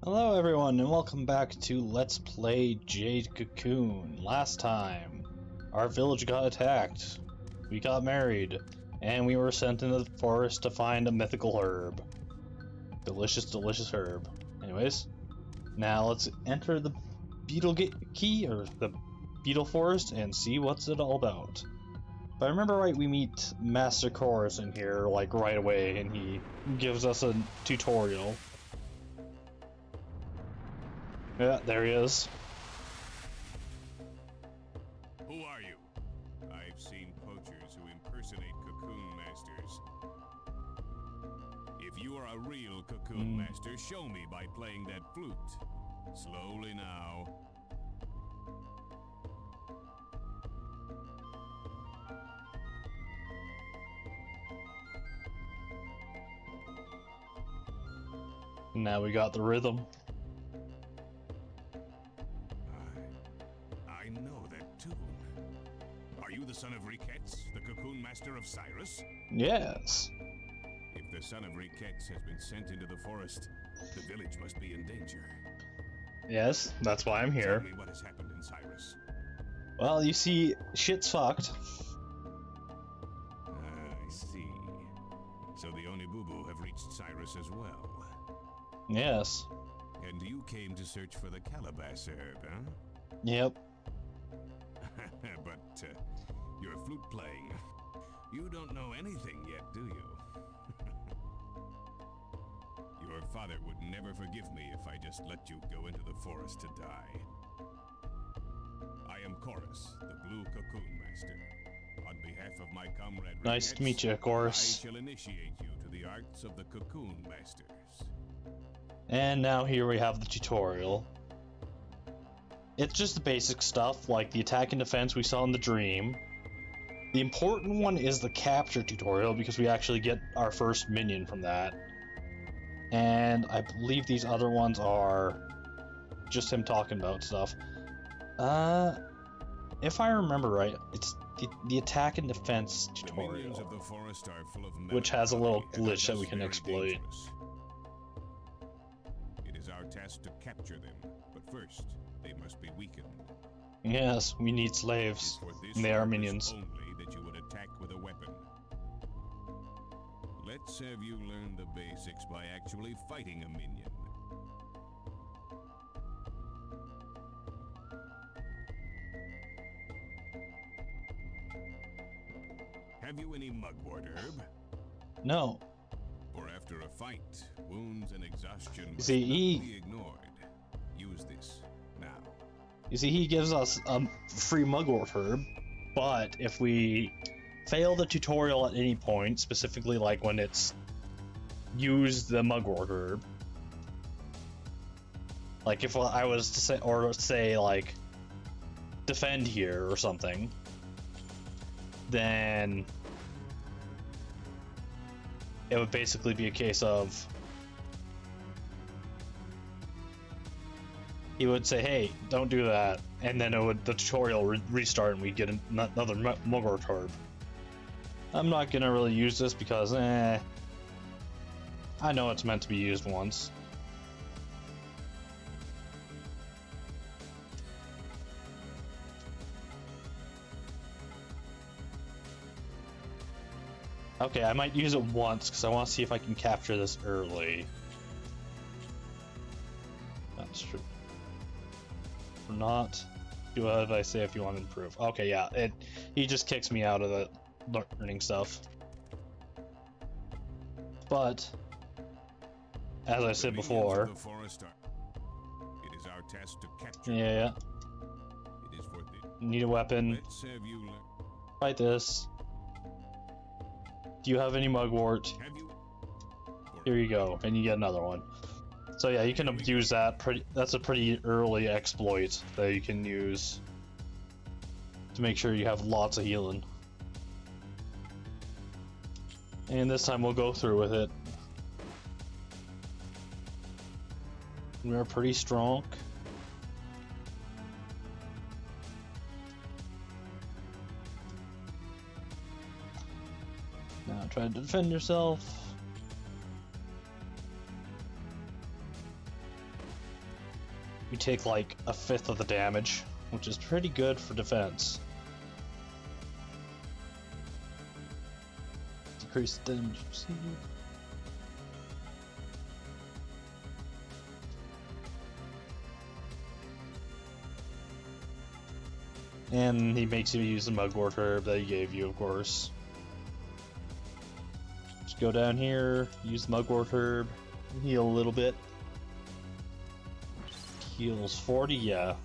Hello everyone and welcome back to Let's Play Jade Cocoon. Last time, our village got attacked, we got married, and we were sent into the forest to find a mythical herb. Delicious, delicious herb. Anyways, now let's enter the Beetle Forest and see what's it all about. If I remember right, we meet Master Chorus in here like right away and he gives us a tutorial. Yeah, there he is. Who are you? I've seen poachers who impersonate cocoon masters. If you are a real cocoon master, show me by playing that flute. Slowly now. Now we got the rhythm. I know that tune. Are you the son of Riquettes, the cocoon master of Cyrus? Yes. If the son of Riquettes has been sent into the forest, the village must be in danger. Yes, that's why I'm here. Tell me what has happened in Cyrus. Well, you see, shit's fucked. I see. So the Oni-Boo-Boo have reached Cyrus as well. Yes. And you came to search for the calabash herb, huh? Yep. But you're flute playing. You don't know anything yet, do you? Your father would never forgive me if I just let you go into the forest to die. I am Chorus, the Blue Cocoon Master. On behalf of my comrade Nice to meet you, Chorus. I shall initiate you to the arts of the Cocoon Masters. And now here we have the tutorial. It's just the basic stuff, like the attack and defense we saw in the dream. The important one is the capture tutorial, because we actually get our first minion from that. And I believe these other ones are just him talking about stuff. If I remember right, it's the attack and defense tutorial, Of the forest are full of which has a little melancholy and glitch that thus we can very exploit. dangerous. It is our task to capture them, but first they must be weakened. Yes, we need It is slaves, for this and they are purpose minions. only that you would attack with a weapon. Let's have you learn the basics by actually fighting a minion. Have you any mugwort herb? No. For after a fight, wounds and exhaustion must See, not he- be ignored. Use this now. You see, he gives us a free mugwort herb, but if we fail the tutorial at any point, specifically like when it's use the mugwort herb, like if I was to say, or say like defend here or something, then it would basically be a case of he would say, hey, don't do that, and then the tutorial would restart and we'd get another mugwort herb. I'm not gonna really use this because, I know it's meant to be used once. Okay, I might use it once because I want to see if I can capture this early. That's true. Or not. Do what I say if you want to improve. Okay, yeah, he just kicks me out of the learning stuff. But as I said before, It is our task to capture. yeah, It is for the need a weapon. Let's have you learn. Fight this. Do you have any mugwort? Have you? Here you go, and you get another one. So yeah, you can use that. That's a pretty early exploit that you can use to make sure you have lots of healing. And this time we'll go through with it. We are pretty strong. Now try to defend yourself. we take like a fifth of the damage, which is pretty good for defense. Decrease the damage received. And he makes you use the Mugwort Herb that he gave you, of course. Just go down here, use the Mugwort Herb, heal a little bit. Heals 40, yeah.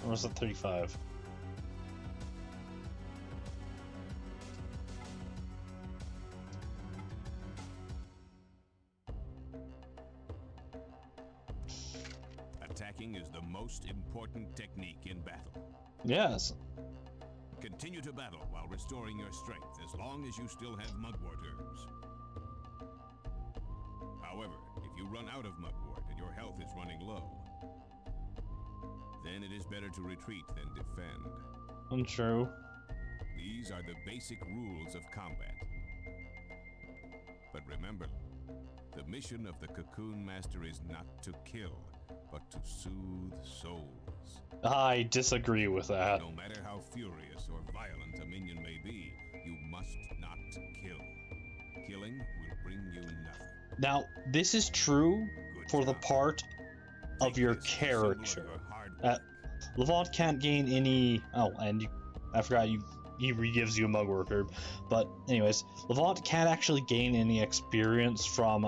Or was it 35? Attacking is the most important technique in battle. Yes. Continue to battle while restoring your strength as long as you still have mugwort herbs. However, if you run out of mugwort and your health is running low, then it is better to retreat than defend. Untrue. These are the basic rules of combat. But remember, the mission of the Cocoon Master is not to kill, but to soothe souls. I disagree with that. No matter how furious or violent a minion may be, you must not kill. Killing will bring you nothing. Now, this is true Good for the job. part of Take your this as a symbol of character. your hard Uh, work. Levant can't gain any. Oh, and I forgot he re-gives you a Mugwort Herb. But anyways, Levant can't actually gain any experience from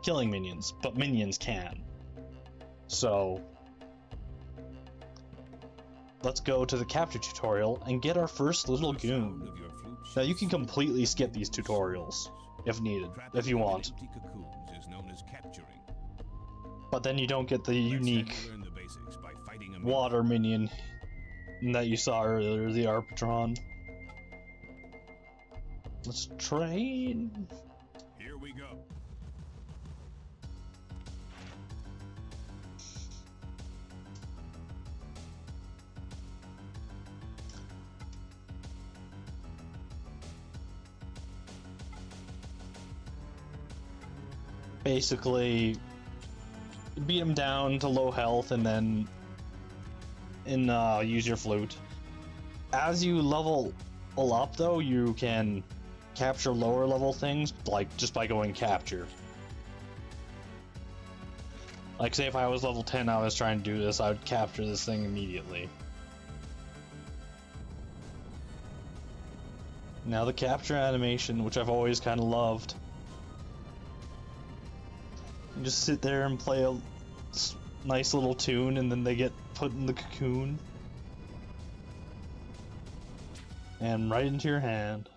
killing minions, but minions can. So let's go to the capture tutorial and get our first little The sound goon. of your flute Now you can shifts completely skip these tutorials if needed, Trapping if you them in want. empty cocoons is known as capturing. But then you don't get the Let's unique then learn the basics by fighting a minion. water minion that you saw earlier, the Arpatron. Let's train. Here we go. Basically, beat him down to low health and then use your flute. As you level up, though, you can capture lower level things, like just by going capture. Like, say if I was level 10, I was trying to do this, I would capture this thing immediately. Now the capture animation, which I've always kind of loved. You just sit there and play a nice little tune, and then they get put in the cocoon. And right into your hand.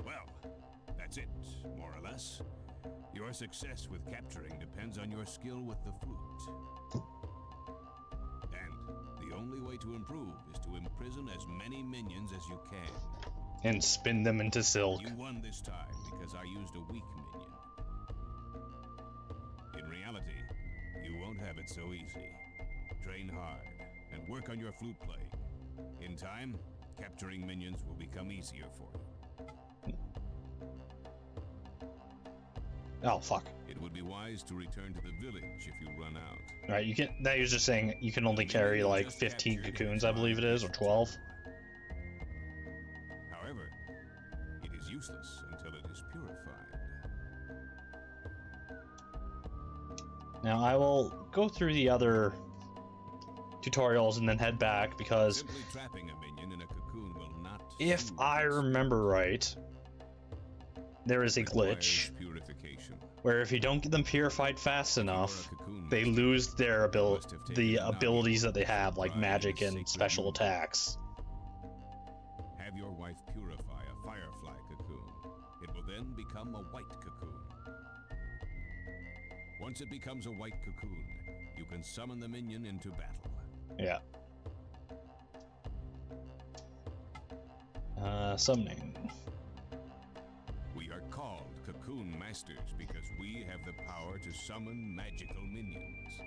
Well, that's it, more or less. Your success with capturing depends on your skill with the flute. And the only way to improve is to imprison as many minions as you can. And spin them into silk. You won this time because I used a weak minion. In reality, you won't have it so easy. Train hard and work on your flute playing. In time, capturing minions will become easier for you. Oh, fuck. It would be wise to return to the village if you run out. Right, you can. That was just saying you can only carry like 15 cocoons, I believe it is, or 12. However, it is useless until it is purified. Now I will go through the other tutorials and then head back because Simply trapping a minion in a cocoon will not if soothe I its remember right, there is a requires glitch purification. where if you don't get them purified fast enough, If you are a cocoon they master, lose their must have taken the an abilities that they obvious have, like pride in magic and sacred special movement. attacks. Have your wife purify a firefly cocoon. It will then become a white cocoon. Once it becomes a white cocoon, you can summon the minion into battle. Yeah. Summoning. We are called Cocoon Masters because we have the power to summon magical minions.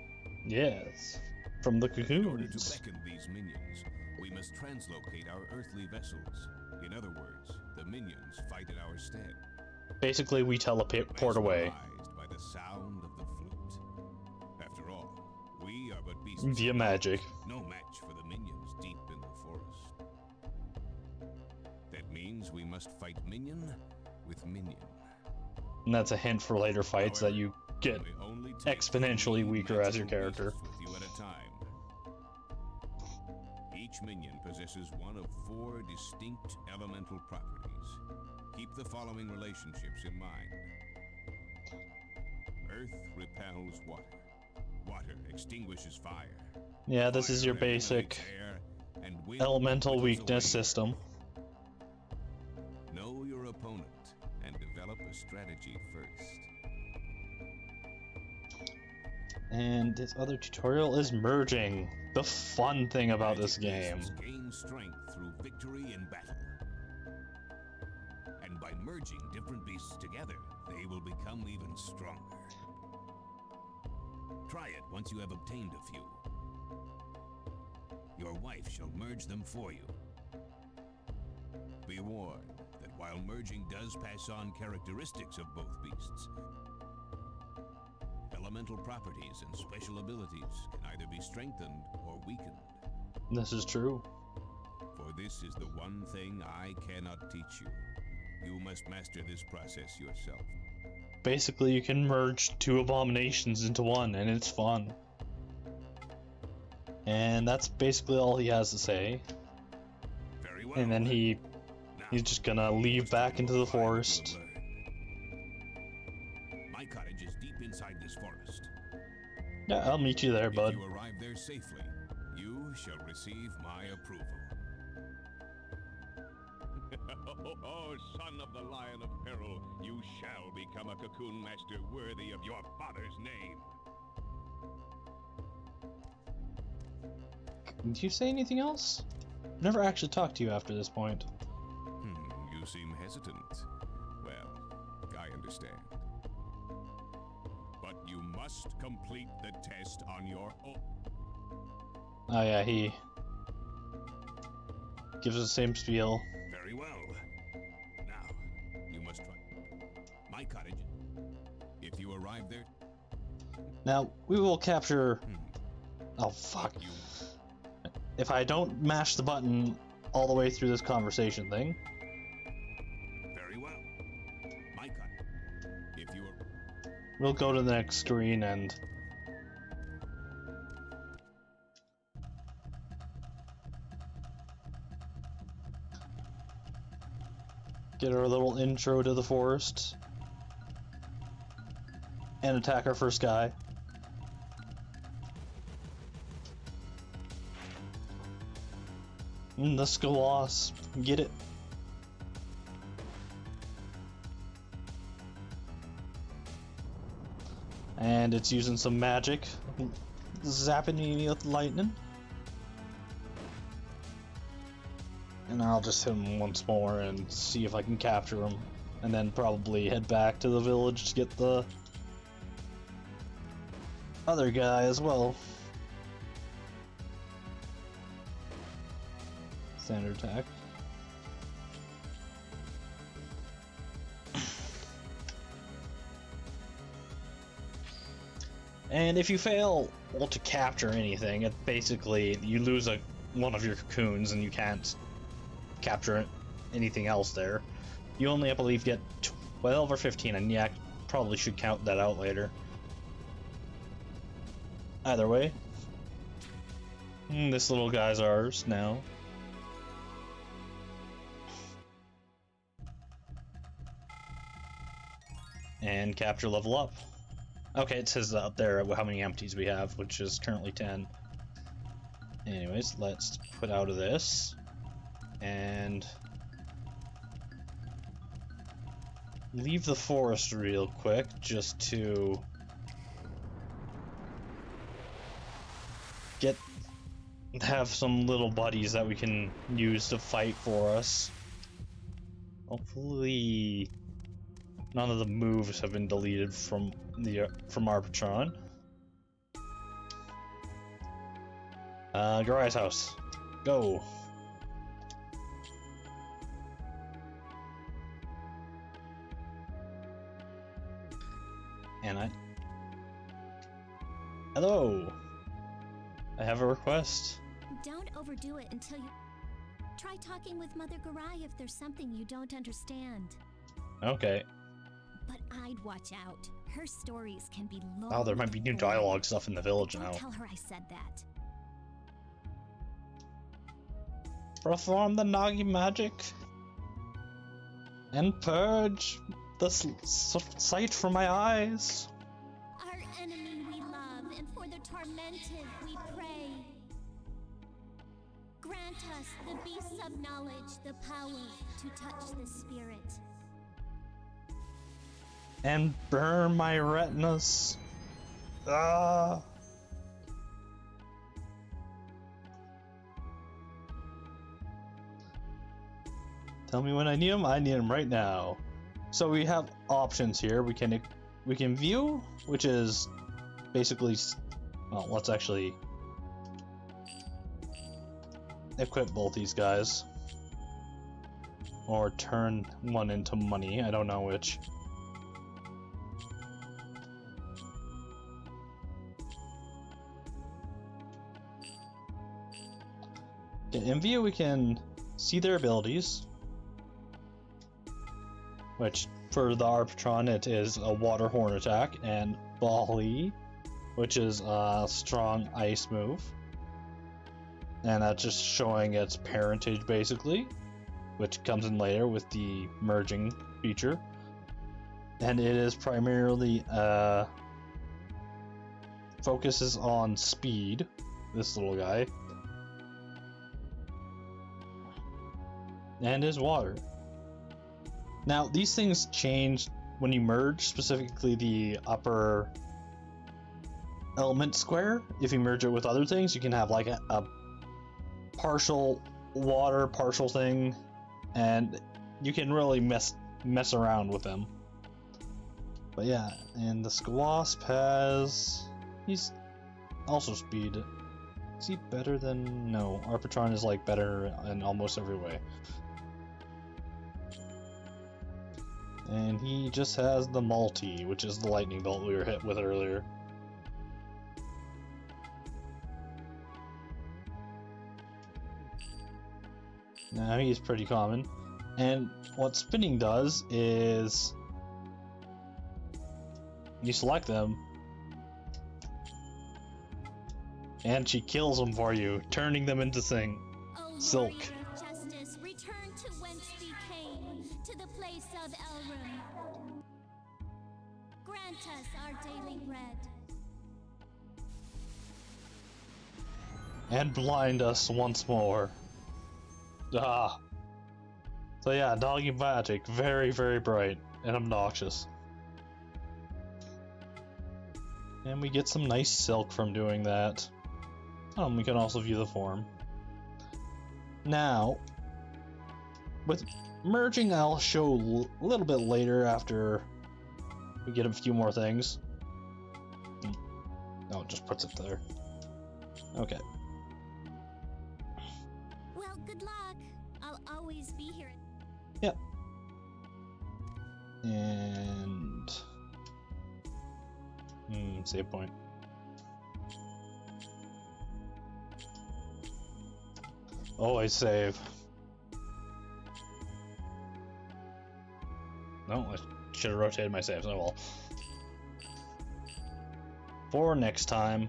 Yes. From the In order to cocoons. beckon these minions, we must translocate our earthly vessels. In other words, the minions fight in our stead. Basically, we teleport away. By the sound of the flute. After all, we are but beasts Via magic. no match for the minions deep in the forest. That means we must fight minion with minion. And that's a hint for later fights. However, that you get we only take exponentially 3 weaker as your magical character. beasts with you at a time. Each minion possesses one of 4 distinct elemental properties. Keep the following relationships in mind. Earth repels water. Water extinguishes fire. Yeah, this is your Fire basic emanates air, and wind elemental whittles weakness away system. Know your opponent and develop a strategy first. And this other tutorial is merging. The fun thing about this game. Beasts gain strength through victory in battle. And by merging different beasts together, they will become even stronger. Try it once you have obtained a few. Your wife shall merge them for you. Be warned that while merging does pass on characteristics of both beasts, elemental properties and special abilities can either be strengthened or weakened. This is true. For this is the one thing I cannot teach you. You must master this process yourself. Basically, you can merge 2 abominations into one, and it's fun. And that's basically all he has to say. Very well. And then Now, he's just gonna leave back into the forest. My cottage is deep inside this forest. Yeah, I'll meet you there, bud. If you arrive there safely, you shall receive my approval. Oh, son of the Lion of Peril, you shall become a cocoon master worthy of your father's name. Did you say anything else? I've never actually talked to you after this point. You seem hesitant. Well, I understand. But you must complete the test on your own. Oh yeah, he gives the same spiel. Very well. Now, you must try. My cottage. If you arrive there, Now, we will capture... Oh, fuck. you If I don't mash the button all the way through this conversation thing... very well. My cottage. If you are We'll go to the next screen and... get our little intro to the forest. And attack our first guy. The Skull-Wasp. Get it? And it's using some magic. Zapping me with lightning. And I'll just hit him once more and see if I can capture him. And then probably head back to the village to get the other guy as well. Standard attack. And if you fail, well, to capture anything, it basically you lose one of your cocoons and you can't capture anything else there. You only, I believe, get 12 or 15, and yeah, probably should count that out later. Either way, this little guy's ours now. And capture level up. Okay, it says up there how many empties we have, which is currently 10. Anyways, let's put out of this. And leave the forest real quick, just to have some little buddies that we can use to fight for us. Hopefully none of the moves have been deleted from Arbitron. Garai's house. Go. And I... Hello! I have a request. Don't overdo it until you... Try talking with Mother Garai if there's something you don't understand. Okay. But I'd watch out. Her stories can be long. Oh, there might be new and dialogue stuff in the village boring. now. Don't tell her I said that. Perform the Nagi magic and purge the sight from my eyes. Our enemy we love, and for the tormented we pray. Grant us, the beasts of knowledge, the power to touch the spirit. And burn my retinas. Ah. Tell me when I need them. I need them right now. So we have options here. We can view, which is basically, well, let's actually equip both these guys, or turn one into money. I don't know which. In view, we can see their abilities, which for the Arpatron it is a water horn attack, and Bali, which is a strong ice move, and that's just showing its parentage basically, which comes in later with the merging feature, and it is primarily focuses on speed, this little guy, and is water. Now, these things change when you merge, specifically the upper element square. If you merge it with other things, you can have like a partial water, partial thing, and you can really mess around with them. But yeah, and the Squasp has... he's also speed. Is he better than... no, Arpatron is like better in almost every way. And he just has the multi, which is the lightning bolt we were hit with earlier. Now he's pretty common. And what spinning does is you select them and she kills them for you, turning them into silk. Warrior of justice, return to whence we came, to the place of Elrum. Grant us our daily bread. And blind us once more. Ah. So yeah, doggy magic, very, very bright and obnoxious. And we get some nice silk from doing that. We can also view the form. Now, with merging, I'll show a little bit later after we get a few more things. Oh, it just puts it there. Okay. Well, good luck. I'll always be here. Yep. And... save point. Always save. No, I should have rotated my saves. Oh well. For next time.